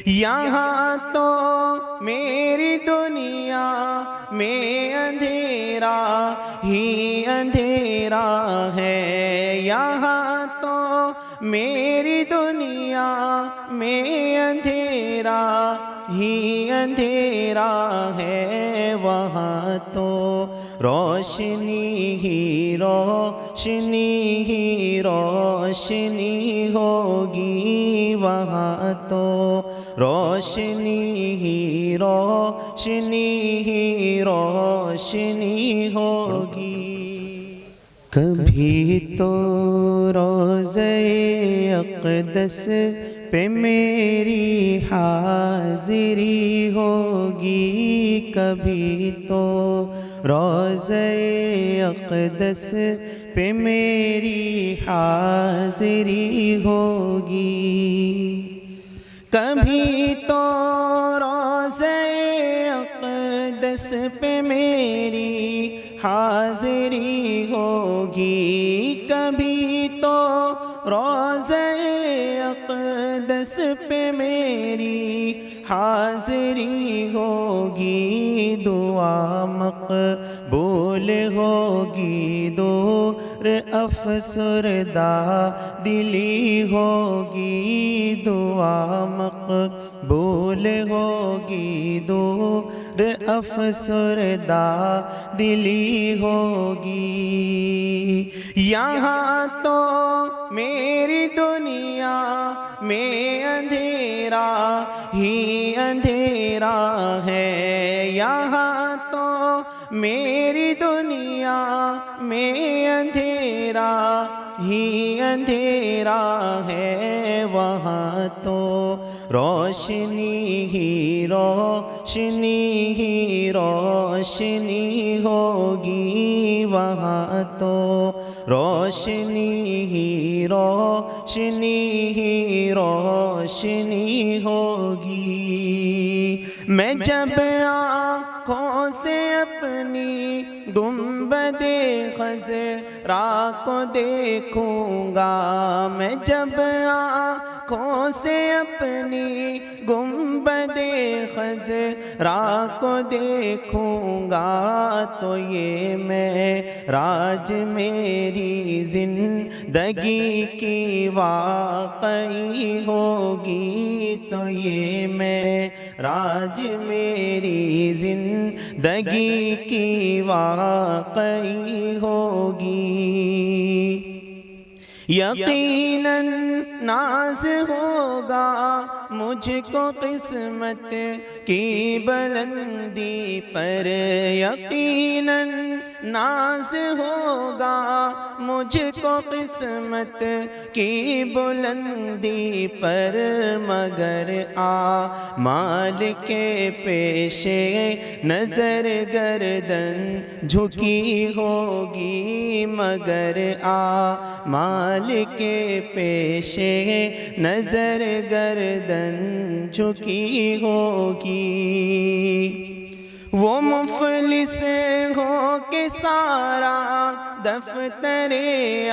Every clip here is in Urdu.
یہاں تو میری دنیا میں اندھیرا ہی اندھیرا ہے، یہاں تو میری دنیا میں اندھیرا ہی اندھیرا ہے، وہاں تو روشنی ہی روشنی ہی روشنی ہوگی، وہاں تو روشنی ہی روشنی ہی روشنی ہوگی۔ کبھی تو روضہ اقدس پہ میری حاضری ہوگی، کبھی تو روضہ اقدس پہ میری حاضری ہوگی، کبھی تو روضہ اقدس پہ میری حاضری ہوگی، کبھی تو روضہ اقدس پہ میری حاضری ہوگی، دعا مقبول ہوگی، دور افسردہ دلی ہوگی، دعا مقبول ہوگی، دور افسردہ دلی ہوگی، یہاں تو میری دنیا میں اندھیرا ہی اندھیرا ہے، یہاں تو میری دنیا میں اندھیرا ہی اندھیرا ہے، وہاں تو روشنی ہی روشنی ہی روشنی ہوگی، وہاں تو روشنی ہی روشنی ہی روشنی ہوگی، میں جب آنکھوں سے اپنی گنبد خضرا کو دیکھوں گا، میں جب آنکھوں سے اپنی گنبد خضرا کو دیکھوں گا، تو یہ معراج میری زندگی کی واقعی ہوگی، تو یہ معراج میری زندگی کی واقعی ہوگی، یقیناً ناز ہوگا مجھ کو قسمت کی بلندی پر، یقیناً ناز ہوگا مجھ کو قسمت کی بلندی پر، مگر اعمال کے پیش نظر گردن جھکی ہوگی، مگر اعمال کے پیش نظر گردن جھکی ہوگی، وہ مفلس ہو کہ سارا دفتر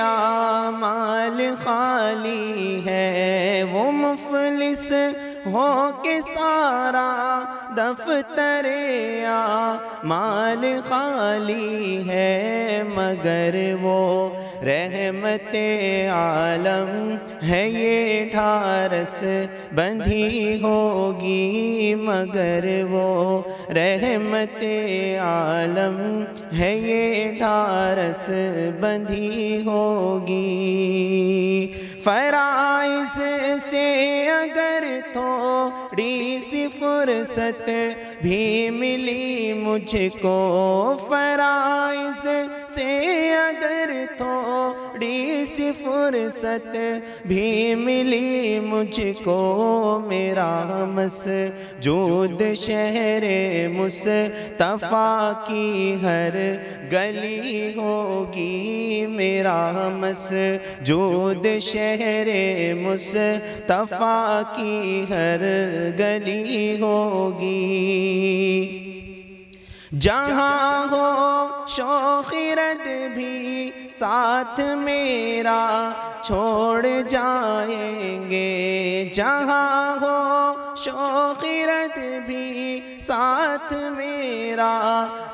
اعمال خالی ہے، وہ مفلس ہو کہ سارا دفتر اعمال خالی ہے، مگر وہ رحمت عالم ہے یہ ڈھارس بندھی ہوگی، مگر وہ رحمت عالم ہے یہ ڈھارس بندھی ہوگی، فرائض سے اگر تھوڑی سی فرصت بھی ملی مجھ کو، فرائض سے اگر تھوڑی سی فرصت بھی ملی مجھ کو، میرا مسجود شہر مصطفیٰ کی ہر گلی ہوگی، میرا مسجود شہر مصطفیٰ کی ہر گلی ہوگی، جہاں ہو شوخ رد بھی ساتھ میرا چھوڑ جائیں گے، جہاں ہو شوخرت بھی ساتھ میرا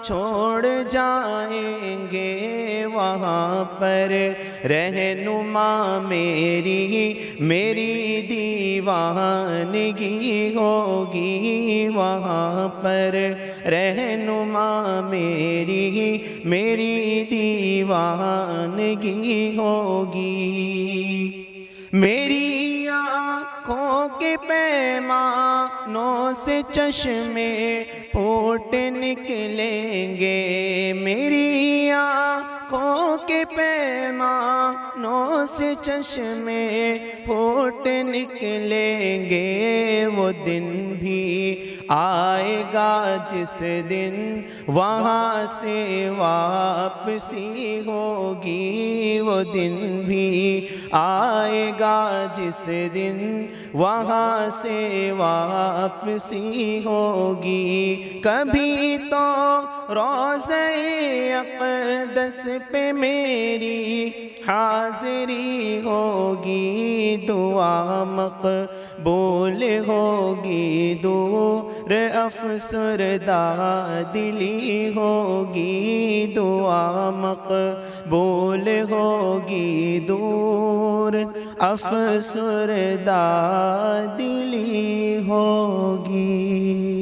چھوڑ جائیں گے، وہاں پر رہنما میری دیوانگی ہوگی، وہاں پر رہنما میری دیوانگی ہوگی۔ میری آنکھوں کے پیمانوں سے چشمے پھوٹ نکلیں گے، میری آنکھوں کے پیمانوں سے چشمے پھوٹ نکلیں گے، وہ دن بھی آئے گا جس دن وہاں سے واپسی ہوگی، وہ دن بھی آئے گا جس دن وہاں سے واپسی ہوگی۔ کبھی تو روضہ اقدس پہ میری حاضری ہوگی، دعا مقبول ہوگی، دور افسردہ دلی ہوگی، دعا مقبول ہوگی، دور افسردہ دلی ہوگی۔